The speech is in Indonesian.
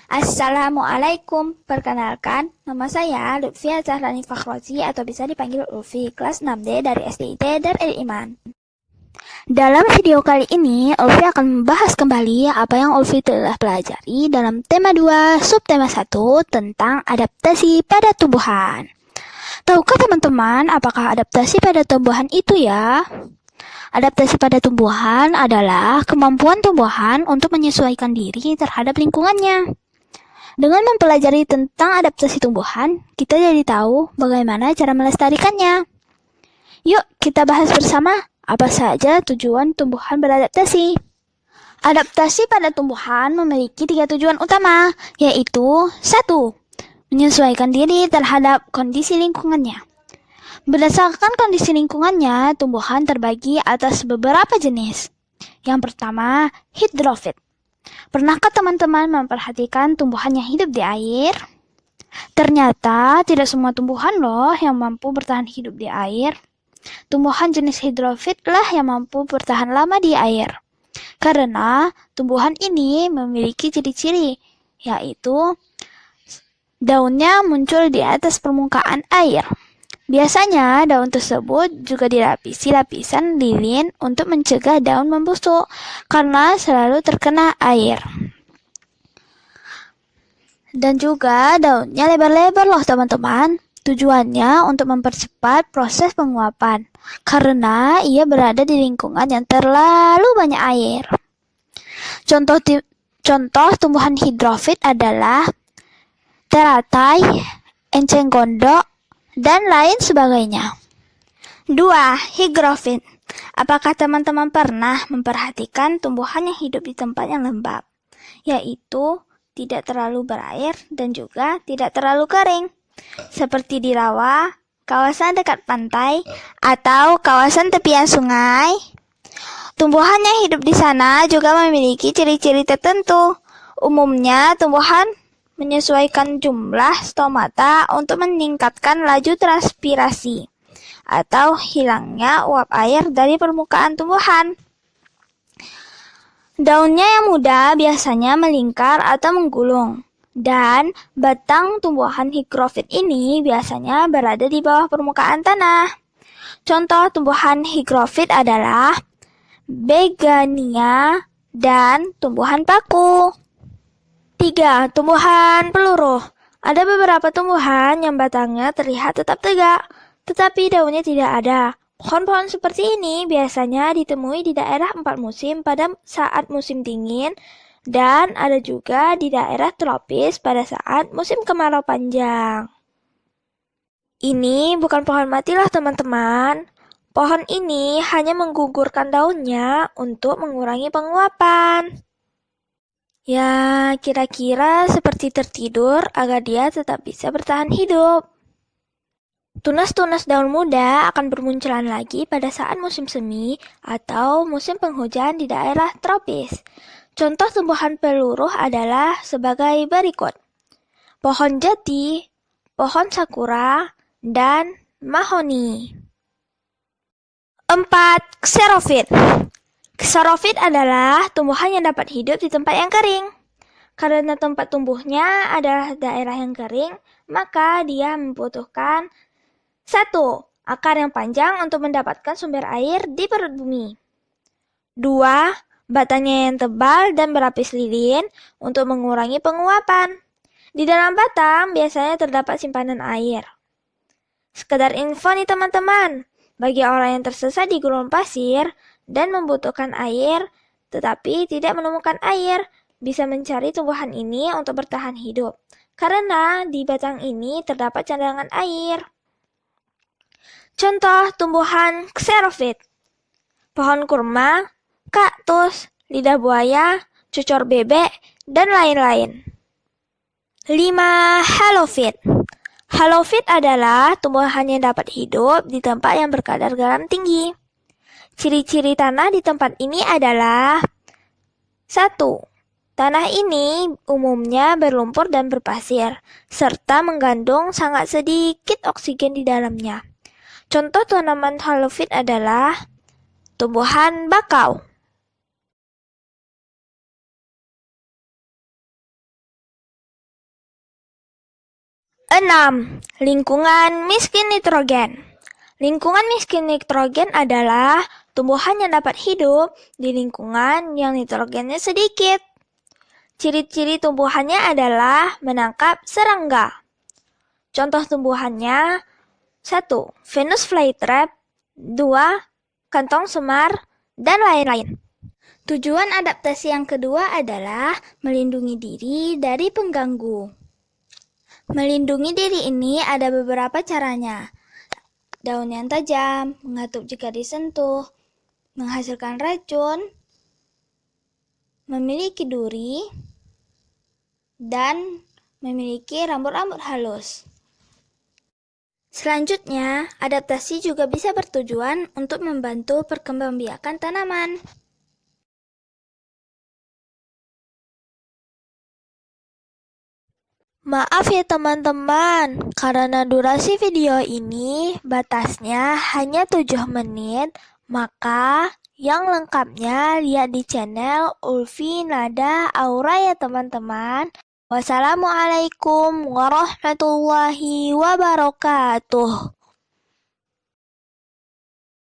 Assalamualaikum, perkenalkan, nama saya Lutfia Zahrani Fakhrozi atau bisa dipanggil Ulfi, kelas 6D dari SDIT Darul Iman. Dalam video kali ini, Ulfi akan membahas kembali apa yang Ulfi telah pelajari dalam tema 2, subtema 1 tentang adaptasi pada tumbuhan. Tahukah teman-teman apakah adaptasi pada tumbuhan itu ya? Adaptasi pada tumbuhan adalah kemampuan tumbuhan untuk menyesuaikan diri terhadap lingkungannya. Dengan mempelajari tentang adaptasi tumbuhan, kita jadi tahu bagaimana cara melestarikannya. Yuk, kita bahas bersama apa saja tujuan tumbuhan beradaptasi. Adaptasi pada tumbuhan memiliki 3 tujuan utama, yaitu 1. Menyesuaikan diri terhadap kondisi lingkungannya. Berdasarkan kondisi lingkungannya, tumbuhan terbagi atas beberapa jenis. Yang pertama, hidrofit. Pernahkah teman-teman memperhatikan tumbuhan yang hidup di air? Ternyata tidak semua tumbuhan loh yang mampu bertahan hidup di air. Tumbuhan jenis hidrofit lah yang mampu bertahan lama di air. Karena tumbuhan ini memiliki ciri-ciri, yaitu daunnya muncul di atas permukaan air. Biasanya daun tersebut juga dilapisi lapisan lilin untuk mencegah daun membusuk karena selalu terkena air. Dan juga daunnya lebar-lebar loh teman-teman. Tujuannya untuk mempercepat proses penguapan karena ia berada di lingkungan yang terlalu banyak air. Contoh tumbuhan hidrofit adalah teratai, enceng gondok, dan lain sebagainya. 2. Higrofit. Apakah teman-teman pernah memperhatikan tumbuhan yang hidup di tempat yang lembab, yaitu tidak terlalu berair dan juga tidak terlalu kering, seperti di rawa, kawasan dekat pantai, atau kawasan tepian sungai? Tumbuhan yang hidup di sana juga memiliki ciri-ciri tertentu. Umumnya, tumbuhan menyesuaikan jumlah stomata untuk meningkatkan laju transpirasi atau hilangnya uap air dari permukaan tumbuhan. Daunnya yang muda biasanya melingkar atau menggulung, dan batang tumbuhan higrofit ini biasanya berada di bawah permukaan tanah. Contoh tumbuhan higrofit adalah begania dan tumbuhan paku. 3. Tumbuhan peluruh. Ada beberapa tumbuhan yang batangnya terlihat tetap tegak, tetapi daunnya tidak ada. Pohon-pohon seperti ini biasanya ditemui di daerah 4 musim pada saat musim dingin, dan ada juga di daerah tropis pada saat musim kemarau panjang. Ini bukan pohon mati loh teman-teman. Pohon ini hanya menggugurkan daunnya untuk mengurangi penguapan. Ya, kira-kira seperti tertidur agar dia tetap bisa bertahan hidup. Tunas-tunas daun muda akan bermunculan lagi pada saat musim semi atau musim penghujan di daerah tropis. Contoh tumbuhan peluruh adalah sebagai berikut: pohon jati, pohon sakura, dan mahoni. 4. Xerofit. Xerofit adalah tumbuhan yang dapat hidup di tempat yang kering. Karena tempat tumbuhnya adalah daerah yang kering, maka dia membutuhkan 1. Akar yang panjang untuk mendapatkan sumber air di perut bumi. 2. Batangnya yang tebal dan berlapis lilin untuk mengurangi penguapan. Di dalam batang biasanya terdapat simpanan air. Sekedar info nih teman-teman, bagi orang yang tersesat di gurun pasir dan membutuhkan air, tetapi tidak menemukan air, bisa mencari tumbuhan ini untuk bertahan hidup, karena di batang ini terdapat cadangan air. Contoh tumbuhan xerofit: pohon kurma, kaktus, lidah buaya, cucur bebek, dan lain-lain. 5. Halofit. Halofit adalah tumbuhan yang dapat hidup di tempat yang berkadar garam tinggi. Ciri-ciri tanah di tempat ini adalah 1. Tanah ini umumnya berlumpur dan berpasir, serta mengandung sangat sedikit oksigen di dalamnya. Contoh tanaman halofit adalah tumbuhan bakau. 6. Lingkungan miskin nitrogen. Lingkungan miskin nitrogen adalah tumbuhan yang dapat hidup di lingkungan yang nitrogennya sedikit. Ciri-ciri tumbuhannya adalah menangkap serangga. Contoh tumbuhannya: 1. Venus flytrap, 2. Kantong semar, dan lain-lain. Tujuan adaptasi yang kedua adalah melindungi diri dari pengganggu. Melindungi diri ini ada beberapa caranya. Daun yang tajam, mengatup jika disentuh, menghasilkan racun, memiliki duri, dan memiliki rambut-rambut halus. Selanjutnya, adaptasi juga bisa bertujuan untuk membantu perkembangbiakan tanaman. Maaf ya teman-teman, karena durasi video ini batasnya hanya 7 menit, maka yang lengkapnya lihat di channel Ulfi Nada Aura ya teman-teman. Wassalamualaikum warahmatullahi wabarakatuh.